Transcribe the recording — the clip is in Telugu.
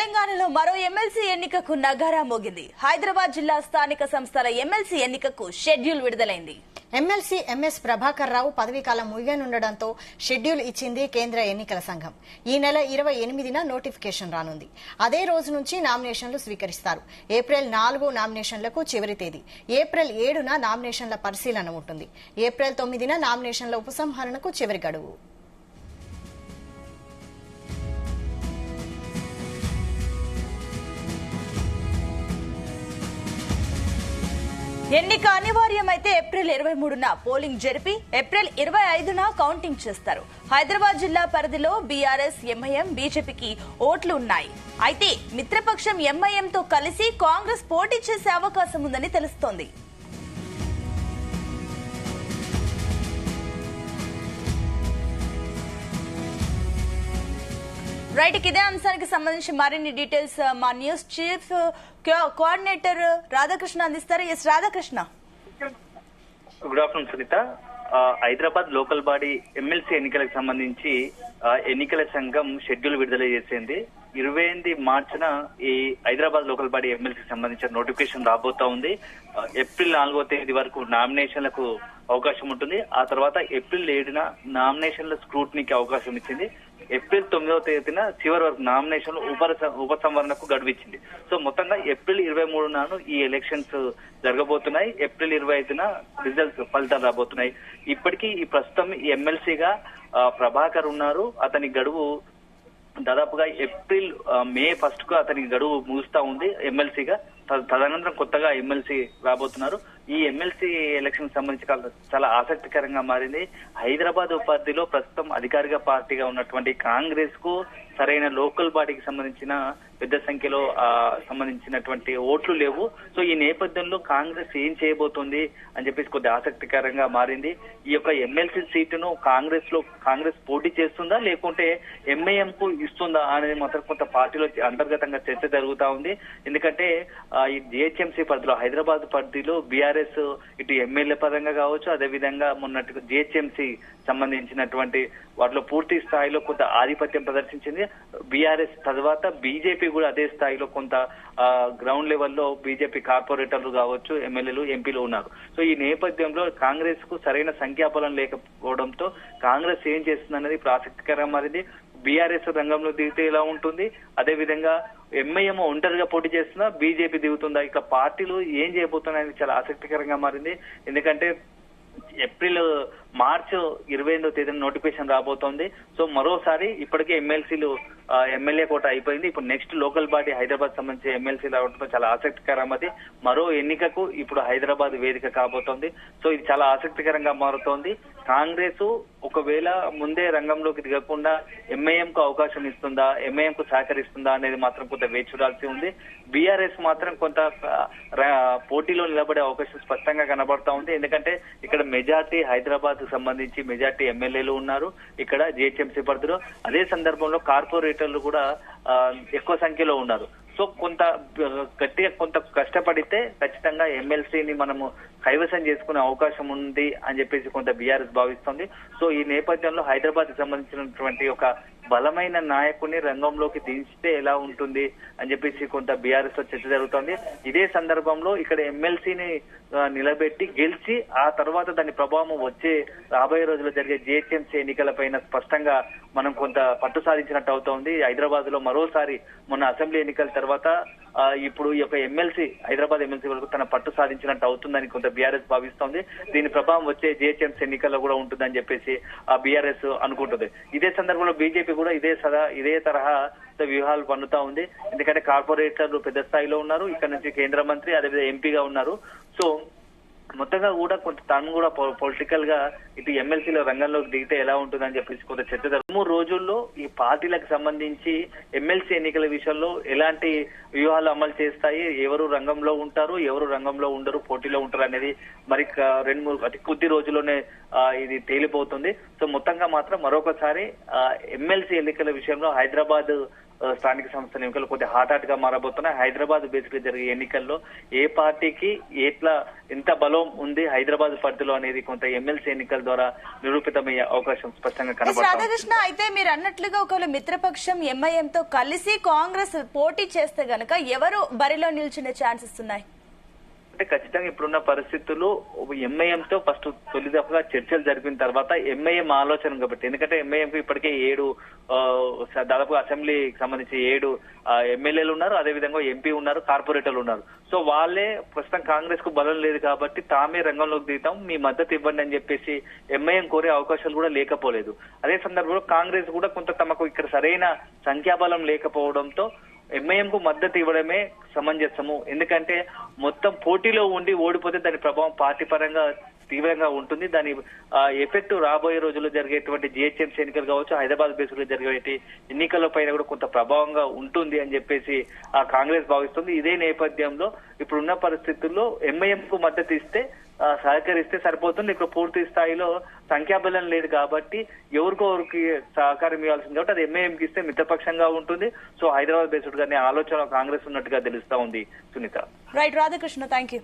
తెలంగాణలో మరో ఎమ్మెల్సీ ఎన్నికకు నగారా మోగింది. హైదరాబాద్ జిల్లా స్థానిక సంస్థల ఎమ్మెల్సీ ఎన్నికకు షెడ్యూల్ విడుదలైంది. ఎమ్మెల్సీ ఎంఎస్ ప్రభాకర్ రావు పదవీకాలం ముగియనుండటంతో షెడ్యూల్ ఇచ్చింది కేంద్ర ఎన్నికల సంఘం. ఈ నెల 28న నోటిఫికేషన్ రానుంది. అదే రోజు నుంచి నామినేషన్లు స్వీకరిస్తారు. ఏప్రిల్ 4 నామినేషన్లకు చివరి తేదీ. ఏప్రిల్ 7న నామినేషన్ల పరిశీలన ఉంటుంది. ఏప్రిల్ 9న నామినేషన్ల ఉపసంహరణకు చివరి గడువు. ఎన్నిక అనివార్యమైతే ఏప్రిల్ 23న పోలింగ్ జరిపి ఏప్రిల్ 25న కౌంటింగ్ చేస్తారు. హైదరాబాద్ జిల్లా పరిధిలో బీఆర్ఎస్, ఎంఐఎం, బీజేపీకి ఓట్లు ఉన్నాయి. అయితే మిత్రపక్షం ఎంఐఎంతో కలిసి కాంగ్రెస్ పోటీ చేసే అవకాశం ఉందని తెలుస్తోంది. రైట్, ఇదే అంశానికి సంబంధించి మరిన్ని డీటెయిల్స్ మా న్యూస్ చీఫ్ కోఆర్డినేటర్ రాధాకృష్ణ అందిస్తారు. Yes Radhakrishna. Good afternoon Sunita. Hyderabad local body MLC ఎన్నికలకు సంబంధించి ఎన్నికల సంఘం షెడ్యూల్ విడుదల చేసింది. 28 మార్చిన ఈ హైదరాబాద్ లోకల్ బాడీ ఎమ్మెల్సీకి సంబంధించిన నోటిఫికేషన్ రాబోతా ఉంది. ఏప్రిల్ 4వ తేదీ వరకు నామినేషన్లకు అవకాశం ఉంటుంది. ఆ తర్వాత ఏప్రిల్ 7న నామినేషన్ల స్క్రూటినీకి అవకాశం ఇచ్చింది. ఏప్రిల్ 9వ తేదీన చివరి వరకు నామినేషన్లు ఉపసంహరణకు గడువిచ్చింది. సో మొత్తంగా ఏప్రిల్ 23 నాడు ఈ ఎలక్షన్స్ జరగబోతున్నాయి. ఏప్రిల్ 25న రిజల్ట్స్ ఫలితాలు రాబోతున్నాయి. ఇప్పటికీ ఈ ప్రస్తుతం ఎమ్మెల్సీగా ప్రభాకర్ ఉన్నారు. అతని గడువు దాదాపుగా మే 1 కు అతనికి గడువు ముగుస్తా ఉంది ఎమ్మెల్సీగా. తదనంతరం కొత్తగా ఎమ్మెల్సీ రాబోతున్నారు. ఈ ఎమ్మెల్సీ ఎలక్షన్ సంబంధించి చాలా ఆసక్తికరంగా మారింది. హైదరాబాద్ పరిధిలో ప్రస్తుతం అధికారిక పార్టీగా ఉన్నటువంటి కాంగ్రెస్ కు సరైన లోకల్ బాడీకి సంబంధించిన పెద్ద సంఖ్యలో సంబంధించినటువంటి ఓట్లు లేవు. సో ఈ నేపథ్యంలో కాంగ్రెస్ ఏం చేయబోతోంది అని చెప్పేసి కొద్దిగా ఆసక్తికరంగా మారింది. ఈ యొక్క ఎమ్మెల్సీ సీటును కాంగ్రెస్ పోటీ చేస్తుందా లేకుంటే ఎంఐఎం కు ఇస్తుందా అనేది మాత్రం కొంత పార్టీలో అంతర్గతంగా చర్చ జరుగుతా ఉంది. ఎందుకంటే ఈ జిహెచ్ఎంసీ పరిధిలో హైదరాబాద్ పరిధిలో బీఆర్ఎస్ ఇటు ఎమ్మెల్యే పరంగా కావచ్చు, అదేవిధంగా మొన్నటి జిహెచ్ఎంసీ సంబంధించినటువంటి వాటిలో పూర్తి స్థాయిలో కొంత ఆధిపత్యం ప్రదర్శించింది. బీఆర్ఎస్ తర్వాత బీజేపీ కూడా అదే స్థాయిలో కొంత గ్రౌండ్ లెవెల్లో బీజేపీ కార్పొరేటర్లు కావచ్చు, ఎమ్మెల్యేలు, ఎంపీలు ఉన్నారు. సో ఈ నేపథ్యంలో కాంగ్రెస్ కు సరైన సంఖ్యాబలం లేకపోవడంతో కాంగ్రెస్ ఏం చేస్తుందన్నది ఇప్పుడు ఆసక్తికరంగా మారింది. బీఆర్ఎస్ రంగంలో దిగితే ఎలా ఉంటుంది, అదేవిధంగా ఎంఐఎం ఒంటరిగా పోటీ చేస్తుందా, బీజేపీ దిగుతుందా, ఇక పార్టీలు ఏం చేయబోతున్నాయని చాలా ఆసక్తికరంగా మారింది. ఎందుకంటే మార్చి 28వ తేదీన నోటిఫికేషన్ రాబోతోంది. సో మరోసారి ఇప్పటికే ఎమ్మెల్యే కోట అయిపోయింది. ఇప్పుడు నెక్స్ట్ లోకల్ బాడీ హైదరాబాద్ సంబంధించి ఎమ్మెల్సీ రావడంతో చాలా ఆసక్తికరమైనది. మరో ఎన్నికకు ఇప్పుడు హైదరాబాద్ వేదిక కాబోతోంది. సో ఇది చాలా ఆసక్తికరంగా మారుతోంది. కాంగ్రెస్ ఒకవేళ ముందే రంగంలోకి దిగకుండా ఎంఐఎం కు అవకాశం ఇస్తుందా, ఎంఐఎం కు సహకరిస్తుందా అనేది మాత్రం కొంత వేచి చూడాల్సి ఉంది. బీఆర్ఎస్ మాత్రం కొంత పోటీలో నిలబడే అవకాశం స్పష్టంగా కనబడతా ఉంది. ఎందుకంటే ఇక్కడ మెజార్టీ హైదరాబాద్ సంబంధించి మెజార్టీ ఎమ్మెల్యేలు ఉన్నారు ఇక్కడ జిహెచ్ఎంసీ పరిధిలో. అదే సందర్భంలో కార్పొరేటర్లు కూడా ఎక్కువ సంఖ్యలో ఉన్నారు. సో కొంత కష్టపడితే ఖచ్చితంగా ఎమ్మెల్సీని మనము కైవసం చేసుకునే అవకాశం ఉంది అని చెప్పేసి కొంత బీఆర్ఎస్ భావిస్తోంది. సో ఈ నేపథ్యంలో హైదరాబాద్ కి సంబంధించినటువంటి ఒక బలమైన నాయకుడిని రంగంలోకి దించితే ఎలా ఉంటుంది అని చెప్పేసి కొంత బీఆర్ఎస్ లో చర్చ జరుగుతోంది. ఇదే సందర్భంలో ఇక్కడ ఎమ్మెల్సీని నిలబెట్టి గెలిచి ఆ తర్వాత దాని ప్రభావం వచ్చే రాబోయే రోజుల్లో జరిగే జిహెచ్ఎంసీ ఎన్నికలపైన స్పష్టంగా మనం కొంత పట్టు సాధించినట్టు అవుతోంది. హైదరాబాద్ లో మరోసారి మొన్న అసెంబ్లీ ఎన్నికల తర్వాత ఇప్పుడు ఈ యొక్క హైదరాబాద్ ఎమ్మెల్సీ వరకు తన పట్టు సాధించినట్టు అవుతుందని కొంత బీఆర్ఎస్ భావిస్తోంది. దీని ప్రభావం వచ్చే జిహెచ్ఎంసీ ఎన్నికల్లో కూడా ఉంటుందని చెప్పేసి ఆ బీఆర్ఎస్ అనుకుంటుంది. ఇదే సందర్భంలో బీజేపీ కూడా ఇదే తరహా వ్యూహాలు పన్నుతా ఉంది. ఎందుకంటే కార్పొరేటర్లు పెద్ద స్థాయిలో ఉన్నారు, ఇక్కడ నుంచి కేంద్ర మంత్రి, అదేవిధంగా ఎంపీగా ఉన్నారు. సో మొత్తంగా కూడా కొంత తాను కూడా పొలిటికల్ గా ఇటు ఎమ్మెల్సీలో రంగంలోకి దిగితే ఎలా ఉంటుందని చెప్పేసి కొంత చర్చ 3 రోజుల్లో ఈ పార్టీలకు సంబంధించి ఎమ్మెల్సీ ఎన్నికల విషయంలో ఎలాంటి వ్యూహాలు అమలు చేస్తాయి, ఎవరు రంగంలో ఉంటారు, ఎవరు రంగంలో ఉండరు, పోటీలో ఉంటారు అనేది మరి 2-3 అతి కొద్ది రోజుల్లోనే ఇది తేలిపోతుంది. సో మొత్తంగా మాత్రం మరొకసారి ఎమ్మెల్సీ ఎన్నికల విషయంలో హైదరాబాద్ స్థానిక సంస్థల ఎన్నికలు కొద్దిగా హాట్ గా మారబోతున్నాయి. హైదరాబాద్ బేసిక్ గా జరిగే ఎన్నికల్లో ఏ పార్టీకి ఎంత బలం ఉంది హైదరాబాద్ పరిధిలో అనేది కొంత ఎమ్మెల్సీ ఎన్నికల ద్వారా నిరూపితమయ్యే అవకాశం స్పష్టంగా కనబడుతుంది. రాధాకృష్ణ, అయితే మీరు అన్నట్లుగా ఒకవేళ మిత్రపక్షం ఎంఐఎంతో కలిసి కాంగ్రెస్ పోటీ చేస్తే గనక ఎవరు బరిలో నిల్చునే ఛాన్సెస్ ఉన్నాయి? అంటే ఖచ్చితంగా ఇప్పుడున్న పరిస్థితుల్లో ఎంఐఎంతో ఫస్ట్ తొలి దఫగా చర్చలు జరిపిన తర్వాత ఎంఐఎం ఆలోచన కాబట్టి, ఎందుకంటే ఎంఐఎం ఇప్పటికే 7 దాదాపు అసెంబ్లీకి సంబంధించి 7 ఎమ్మెల్యేలు ఉన్నారు, అదేవిధంగా ఎంపీ ఉన్నారు, కార్పొరేటర్లు ఉన్నారు. సో వాళ్ళే ప్రస్తుతం కాంగ్రెస్ కు బలం లేదు కాబట్టి తామే రంగంలోకి దిగుతాం, మీ మద్దతు ఇవ్వండి అని చెప్పేసి ఎంఐఎం కోరే అవకాశాలు కూడా లేకపోలేదు. అదే సందర్భంలో కాంగ్రెస్ కూడా కొంత తమకు ఇక్కడ సరైన సంఖ్యాబలం లేకపోవడంతో ఎంఐఎం కు మద్దతు ఇవ్వడమే సమంజసము. ఎందుకంటే మొత్తం పోటీలో ఉండి ఓడిపోతే దాని ప్రభావం పార్టీ పరంగా తీవ్రంగా ఉంటుంది. దాని ఎఫెక్ట్ రాబోయే రోజుల్లో జరిగేటువంటి జిహెచ్ఎంసీ ఎన్నికలు కావచ్చు, హైదరాబాద్ బేసిక్ లో జరిగే ఎన్నికల పైన కూడా కొంత ప్రభావంగా ఉంటుంది అని చెప్పేసి కాంగ్రెస్ భావిస్తుంది. ఇదే నేపథ్యంలో ఇప్పుడున్న పరిస్థితుల్లో ఎంఐఎం కు మద్దతు ఇస్తే సహకరిస్తే సరిపోతుంది. ఇక్కడ పూర్తి స్థాయిలో సంఖ్యాబలం లేదు కాబట్టి ఎవరికి సహకారం ఇవ్వాల్సింది కాబట్టి అది ఎంఐఎంకి ఇస్తే మిత్రపక్షంగా ఉంటుంది. సో హైదరాబాద్ బేస్డ్ గానే ఆలోచన కాంగ్రెస్ ఉన్నట్టుగా తెలుస్తా ఉంది. Sunita. Right Radhakrishna, thank you.